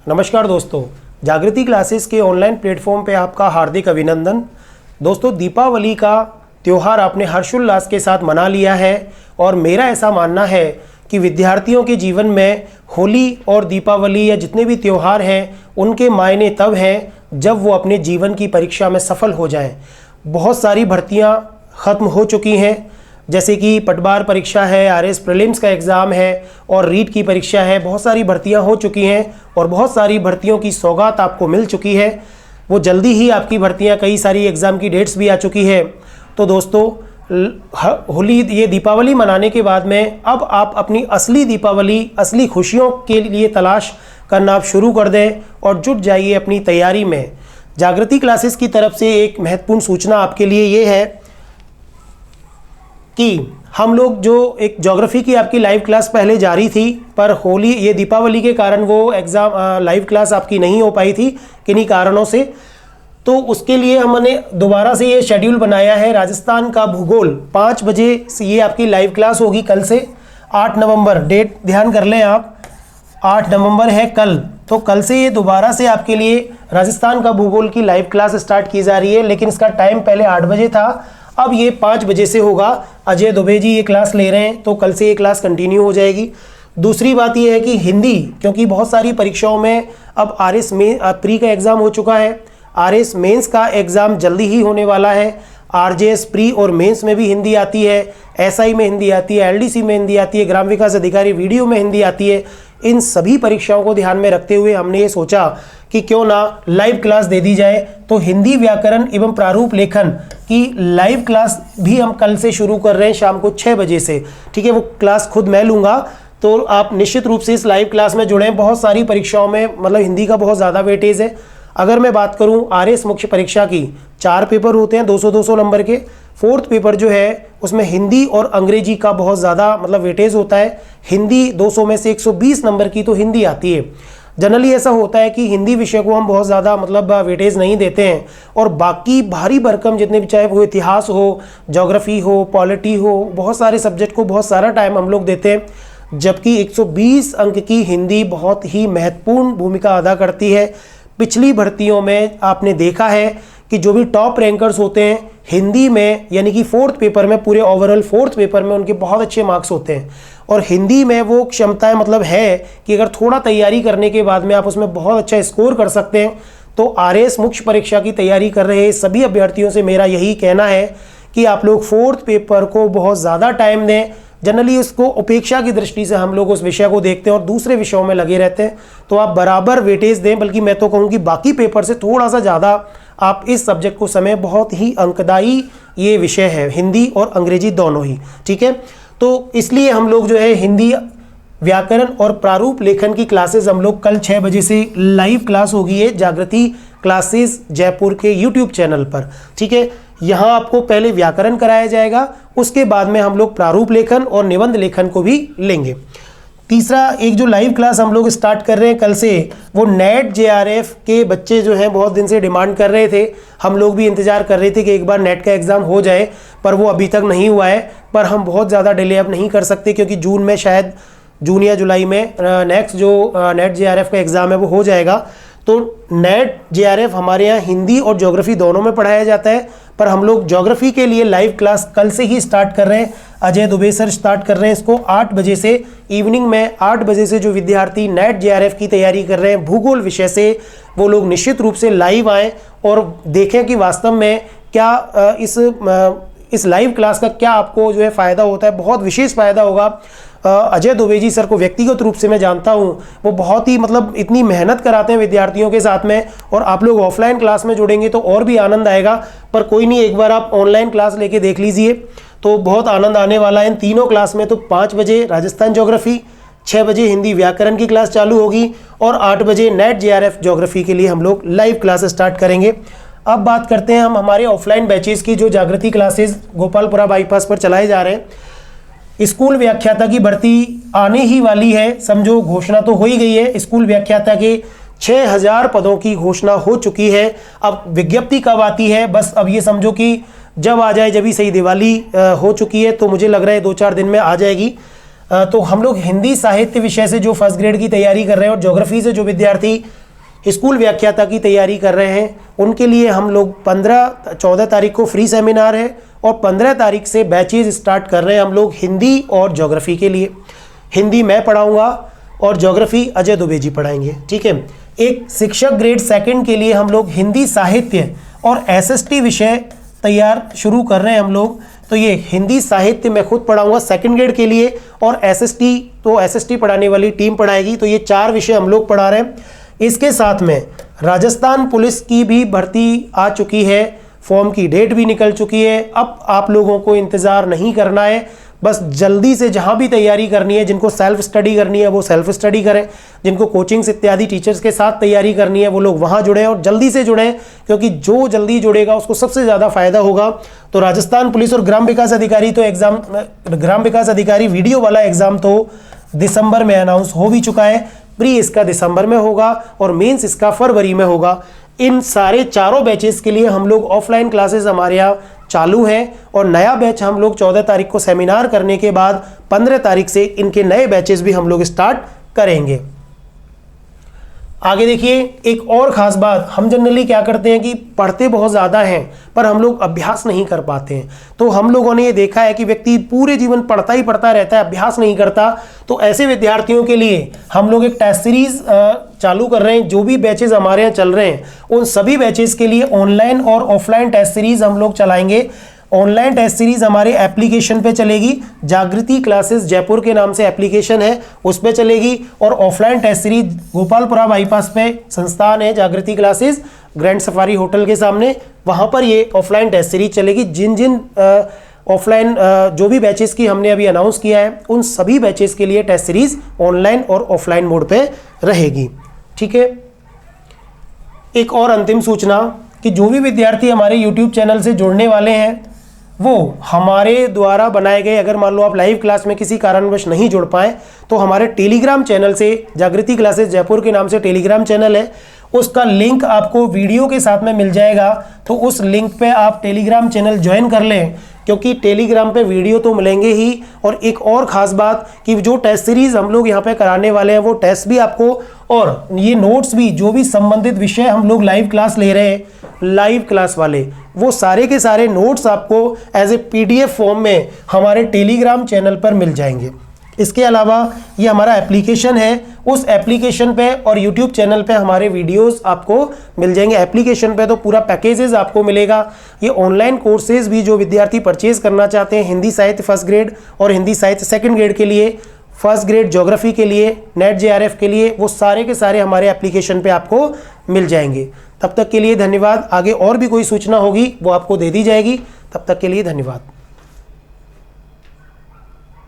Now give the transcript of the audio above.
नमस्कार दोस्तों, जागृति क्लासेस के ऑनलाइन प्लेटफॉर्म पे आपका हार्दिक अभिनंदन। दोस्तों, दीपावली का त्यौहार आपने हर्षोल्लास के साथ मना लिया है और मेरा ऐसा मानना है कि विद्यार्थियों के जीवन में होली और दीपावली या जितने भी त्यौहार हैं उनके मायने तब हैं जब वो अपने जीवन की परीक्षा में सफल हो जाएं। बहुत सारी भर्तियां ख़त्म हो चुकी हैं, जैसे कि पटवार परीक्षा है, आरएस प्रीलिम्स का एग्ज़ाम है और रीट की परीक्षा है। बहुत सारी भर्तियां हो चुकी हैं और बहुत सारी भर्तियों की सौगात आपको मिल चुकी है। वो जल्दी ही आपकी भर्तियां, कई सारी एग्ज़ाम की डेट्स भी आ चुकी है। तो दोस्तों, होली ये दीपावली मनाने के बाद में अब आप अपनी असली दीपावली, असली खुशियों के लिए तलाश करना आप शुरू कर दें और जुट जाइए अपनी तैयारी में। जागृति क्लासेस की तरफ से एक महत्वपूर्ण सूचना आपके लिए ये है कि हम लोग जो एक ज्योग्राफी की आपकी लाइव क्लास पहले जारी थी, पर होली ये दीपावली के कारण वो एग्ज़ाम लाइव क्लास आपकी नहीं हो पाई थी किन्हीं कारणों से। तो उसके लिए हमने दोबारा से ये शेड्यूल बनाया है। राजस्थान का भूगोल 5 बजे से ये आपकी लाइव क्लास होगी कल से 8 नवंबर। डेट ध्यान कर लें आप, 8 नवंबर है कल। तो कल से ये दोबारा से आपके लिए राजस्थान का भूगोल की लाइव क्लास स्टार्ट की जा रही है, लेकिन इसका टाइम पहले 8 बजे था, अब ये 5 बजे से होगा। अजय दुबे जी ये क्लास ले रहे हैं, तो कल से ये क्लास कंटिन्यू हो जाएगी। दूसरी बात ये है कि हिंदी, क्योंकि बहुत सारी परीक्षाओं में अब आरएस में प्री का एग्ज़ाम हो चुका है, आरएस मेंस का एग्ज़ाम जल्दी ही होने वाला है। आरजेएस प्री और मेंस में भी हिंदी आती है, एसआई में हिंदी आती है, एलडीसी में हिंदी आती है, ग्राम विकास अधिकारी वीडियो में हिंदी आती है। इन सभी परीक्षाओं को ध्यान में रखते हुए हमने ये सोचा कि क्यों ना लाइव क्लास दे दी जाए। तो हिंदी व्याकरण एवं प्रारूप लेखन की लाइव क्लास भी हम कल से शुरू कर रहे हैं शाम को 6 बजे से। ठीक है, वो क्लास खुद मैं लूँगा, तो आप निश्चित रूप से इस लाइव क्लास में जुड़ें। बहुत सारी परीक्षाओं में मतलब हिंदी का बहुत ज़्यादा वेटेज है। अगर मैं बात करूं आरएस मुख्य परीक्षा की, 4 पेपर होते हैं 200-200 नंबर के। 4th पेपर जो है उसमें हिंदी और अंग्रेजी का बहुत ज़्यादा मतलब वेटेज होता है। हिंदी 200 में से 120 नंबर की तो हिंदी आती है। जनरली ऐसा होता है कि हिंदी विषय को हम बहुत ज़्यादा मतलब वेटेज नहीं देते हैं और बाकी भारी भरकम जितने भी, चाहे वो इतिहास हो, ज्योग्राफी हो, पॉलिटी हो, बहुत सारे सब्जेक्ट को बहुत सारा टाइम हम लोग देते हैं। जबकि 120 अंक की हिंदी बहुत ही महत्वपूर्ण भूमिका अदा करती है। पिछली भर्तियों में आपने देखा है कि जो भी टॉप रैंकर्स होते हैं हिंदी में, यानी कि 4th पेपर में, पूरे ओवरऑल 4th पेपर में उनके बहुत अच्छे मार्क्स होते हैं। और हिंदी में वो क्षमताएं मतलब है कि अगर थोड़ा तैयारी करने के बाद में आप उसमें बहुत अच्छा स्कोर कर सकते हैं। तो आरएस मुख्य परीक्षा की तैयारी कर रहे सभी अभ्यर्थियों से मेरा यही कहना है कि आप लोग 4th पेपर को बहुत ज़्यादा टाइम दें। जनरली उसको उपेक्षा की दृष्टि से हम लोग उस विषय को देखते हैं और दूसरे विषयों में लगे रहते हैं। तो आप बराबर वेटेज दें, बल्कि मैं तो कहूँ कि बाकी पेपर से थोड़ा सा ज़्यादा आप इस सब्जेक्ट को समय, बहुत ही अंकदायी ये विषय है, हिंदी और अंग्रेजी दोनों ही। ठीक है, तो इसलिए हम लोग जो है हिंदी व्याकरण और प्रारूप लेखन की क्लासेस हम लोग कल 6 बजे से लाइव क्लास होगी है जागृति क्लासेस जयपुर के यूट्यूब चैनल पर। ठीक है, यहाँ आपको पहले व्याकरण कराया जाएगा, उसके बाद में हम लोग प्रारूप लेखन और निबंध लेखन को भी लेंगे। तीसरा एक जो लाइव क्लास हम लोग स्टार्ट कर रहे हैं कल से, वो नेट जेआरएफ के बच्चे जो हैं बहुत दिन से डिमांड कर रहे थे। हम लोग भी इंतज़ार कर रहे थे कि एक बार नेट का एग्ज़ाम हो जाए, पर वो अभी तक नहीं हुआ है। पर हम बहुत ज़्यादा डिले अब नहीं कर सकते, क्योंकि जून में, शायद जून या जुलाई में नेक्स्ट जो नेट जेआरएफ का एग्ज़ाम है वो हो जाएगा। तो नेट जेआरएफ हमारे यहाँ हिंदी और ज्योग्राफी दोनों में पढ़ाया जाता है, पर हम लोग ज्योग्राफी के लिए लाइव क्लास कल से ही स्टार्ट कर रहे हैं। अजय दुबे सर स्टार्ट कर रहे हैं इसको 8 बजे से, इवनिंग में 8 बजे से। जो विद्यार्थी नेट जेआरएफ की तैयारी कर रहे हैं भूगोल विषय से, वो लोग निश्चित रूप से लाइव आएँ और देखें कि वास्तव में क्या इस लाइव क्लास का क्या आपको जो है फ़ायदा होता है। बहुत विशेष फ़ायदा होगा। अजय दुबे जी सर को व्यक्तिगत रूप से मैं जानता हूँ, वो बहुत ही मतलब इतनी मेहनत कराते हैं विद्यार्थियों के साथ में, और आप लोग ऑफलाइन क्लास में जुड़ेंगे तो और भी आनंद आएगा। पर कोई नहीं, एक बार आप ऑनलाइन क्लास लेके देख लीजिए तो बहुत आनंद आने वाला है इन तीनों क्लास में। तो 5 बजे राजस्थान ज्योग्राफी, 6 बजे हिंदी व्याकरण की क्लास चालू होगी और 8 बजे नेट जेआरएफ ज्योग्राफी के लिए हम लोग लाइव क्लास स्टार्ट करेंगे। अब बात करते हैं हम हमारे ऑफलाइन बैचेस की, जो जागृति क्लासेस गोपालपुरा बाईपास पर चलाए जा रहे हैं। स्कूल व्याख्याता की भर्ती आने ही वाली है, समझो घोषणा तो हो ही गई है। स्कूल व्याख्याता के 6000 पदों की घोषणा हो चुकी है। अब विज्ञप्ति कब आती है, बस अब ये समझो कि जब आ जाए, जब ही सही। दिवाली हो चुकी है तो मुझे लग रहा है 2-4 दिन में आ जाएगी। तो हम लोग हिंदी साहित्य विषय से जो फर्स्ट ग्रेड की तैयारी कर रहे हैं और ज्योग्राफी से जो विद्यार्थी स्कूल व्याख्याता की तैयारी कर रहे हैं उनके लिए हम लोग 14 तारीख को फ्री सेमिनार है और 15 तारीख से बैचेज स्टार्ट कर रहे हैं हम लोग हिंदी और ज्योग्राफी के लिए। हिंदी मैं पढ़ाऊँगा और ज्योग्राफी अजय दुबे जी पढ़ाएंगे, ठीक है। एक शिक्षक ग्रेड सेकंड के लिए हम लोग हिंदी साहित्य और एसएसटी विषय तैयार शुरू कर रहे हैं हम लोग। तो ये हिंदी साहित्य मैं खुद पढ़ाऊंगा सेकंड ग्रेड के लिए और एसएसटी तो एसएसटी पढ़ाने वाली टीम पढ़ाएगी। तो ये 4 विषय हम लोग पढ़ा रहे हैं। इसके साथ में राजस्थान पुलिस की भी भर्ती आ चुकी है, फॉर्म की डेट भी निकल चुकी है। अब आप लोगों को इंतज़ार नहीं करना है, बस जल्दी से जहाँ भी तैयारी करनी है, जिनको सेल्फ स्टडी करनी है वो सेल्फ स्टडी करें, जिनको कोचिंग्स इत्यादि टीचर्स के साथ तैयारी करनी है वो लोग वहाँ जुड़ें और जल्दी से जुड़ें, क्योंकि जो जल्दी जुड़ेगा उसको सबसे ज़्यादा फायदा होगा। तो राजस्थान पुलिस और ग्राम विकास अधिकारी तो एग्ज़ाम, ग्राम विकास अधिकारी वीडियो वाला एग्ज़ाम तो दिसंबर में अनाउंस हो भी चुका है। प्री इसका दिसंबर में होगा और मेंस इसका फरवरी में होगा। इन सारे चारों बैचेस के लिए हम लोग ऑफलाइन क्लासेस हमारे यहाँ चालू हैं और नया बैच हम लोग 14 तारीख को सेमिनार करने के बाद 15 तारीख से इनके नए बैचेस भी हम लोग स्टार्ट करेंगे। आगे देखिए, एक और ख़ास बात, हम जनरली क्या करते हैं कि पढ़ते बहुत ज़्यादा हैं पर हम लोग अभ्यास नहीं कर पाते हैं। तो हम लोगों ने ये देखा है कि व्यक्ति पूरे जीवन पढ़ता ही पढ़ता रहता है, अभ्यास नहीं करता। तो ऐसे विद्यार्थियों के लिए हम लोग एक टेस्ट सीरीज़ चालू कर रहे हैं। जो भी बैचेज़ हमारे यहाँ चल रहे हैं उन सभी बैचेज़ के लिए ऑनलाइन और ऑफलाइन टेस्ट सीरीज़ हम लोग चलाएँगे। ऑनलाइन टेस्ट सीरीज हमारे एप्लीकेशन पे चलेगी, जागृति क्लासेस जयपुर के नाम से एप्लीकेशन है, उस पे चलेगी। और offline test series Gopalpura bypass पे संस्थान है जागृति क्लासेस, ग्रैंड सफारी होटल के सामने, वहाँ पर ये ऑफलाइन टेस्ट सीरीज चलेगी। जिन जिन ऑफलाइन जो भी बैचेस की हमने अभी अनाउंस किया है उन सभी बैचेस के लिए टेस्ट सीरीज ऑनलाइन और ऑफलाइन मोड पे रहेगी, ठीक है। एक और अंतिम सूचना कि जो भी विद्यार्थी हमारे यूट्यूब चैनल से जुड़ने वाले हैं वो हमारे द्वारा बनाए गए, अगर मान लो आप लाइव क्लास में किसी कारणवश नहीं जुड़ पाए तो हमारे टेलीग्राम चैनल से, जागृति क्लासेस जयपुर के नाम से टेलीग्राम चैनल है, उसका लिंक आपको वीडियो के साथ में मिल जाएगा। तो उस लिंक पे आप टेलीग्राम चैनल ज्वाइन कर लें, क्योंकि टेलीग्राम पे वीडियो तो मिलेंगे ही। और एक और ख़ास बात कि जो टेस्ट सीरीज़ हम लोग यहाँ पे कराने वाले हैं वो टेस्ट भी आपको और ये नोट्स भी, जो भी संबंधित विषय हम लोग लाइव क्लास ले रहे हैं, लाइव क्लास वाले, वो सारे के सारे नोट्स आपको एज ए PDF फॉर्म में हमारे टेलीग्राम चैनल पर मिल जाएंगे। इसके अलावा ये हमारा एप्लीकेशन है, उस एप्लीकेशन पे और यूट्यूब चैनल पे हमारे वीडियोस आपको मिल जाएंगे। एप्लीकेशन पे तो पूरा पैकेजेस आपको मिलेगा। ये ऑनलाइन कोर्सेज भी जो विद्यार्थी परचेज करना चाहते हैं हिंदी साहित्य फर्स्ट ग्रेड और हिंदी साहित्य सेकंड ग्रेड के लिए, फर्स्ट ग्रेड ज्योग्राफी के लिए, नेट JRF के लिए, वो सारे के सारे हमारे एप्लीकेशन पे आपको मिल जाएंगे। तब तक के लिए धन्यवाद। आगे और भी कोई सूचना होगी वो आपको दे दी जाएगी। तब तक के लिए धन्यवाद।